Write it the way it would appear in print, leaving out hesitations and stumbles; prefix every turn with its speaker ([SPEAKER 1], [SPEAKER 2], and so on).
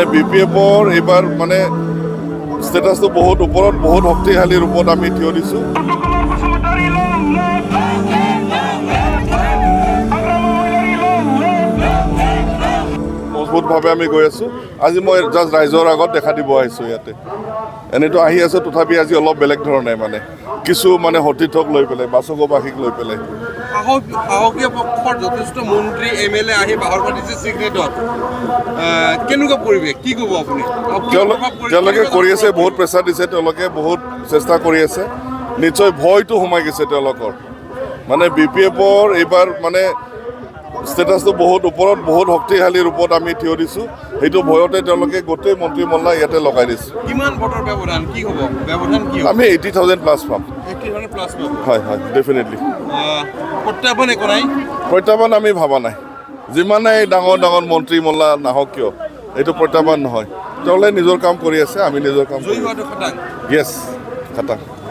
[SPEAKER 1] মানে BPFৰ এইবাৰ মানে ষ্টেটাছটো বহুত ওপৰত বহুত শক্তিশালী ৰূপত আমি থিয় দিছোঁ মজবুতভাৱে আমি গৈ আছোঁ আজি মই জাষ্ট ৰাইজৰ আগত দেখা দিব আহিছোঁ ইয়াতে এনেতো আহি আছোঁ তথাপি আজি অলপ বেলেগ ধৰণে মানে কিছু মানে সতীৰ্থক লৈ পেলাই বাচকবাসীক লৈ পেলাই
[SPEAKER 2] সাহসীয় পক্ষৰ যথেষ্ট মন্ত্ৰী MLA আহি বাহৰ পাতিছে চিক্ৰেটত কেনেকুৱা পৰিৱেশ কি ক'ব আপুনি
[SPEAKER 1] তেওঁলোকে কৰি আছে বহুত প্ৰেছাৰ দিছে তেওঁলোকে বহুত চেষ্টা কৰি আছে নিশ্চয় ভয়টো সোমাই গৈছে তেওঁলোকৰ মানে BPFৰ এইবাৰ মানে ষ্টেটাছটো বহুত ওপৰত বহুত শক্তিশালী ৰূপত আমি থিয় দিছোঁ সেইটো ভয়তে তেওঁলোকে গোটেই মন্ত্ৰীমণ্ডল ইয়াতে লগাই দিছে
[SPEAKER 2] কিমান ভোটৰ ব্যৱধান কি হ'ব ব্যৱধান কি হ'ব
[SPEAKER 1] আমি 80,000 প্লাছ পাম
[SPEAKER 2] 80,000 প্লাছ পাব
[SPEAKER 1] হয় ডেফিনেটলি
[SPEAKER 2] প্ৰত্যাহ্বান একো নাই
[SPEAKER 1] প্ৰত্যাহ্বান আমি ভাবা নাই যিমানেই ডাঙৰ ডাঙৰ মন্ত্ৰীমণ্ডল নাহক কিয় এইটো প্ৰত্যাহ্বান নহয় তেওঁলোকে নিজৰ কাম কৰি আছে আমি নিজৰ কাম
[SPEAKER 2] জয়ী হোৱাটো খাটাং
[SPEAKER 1] য়েছ খাটাং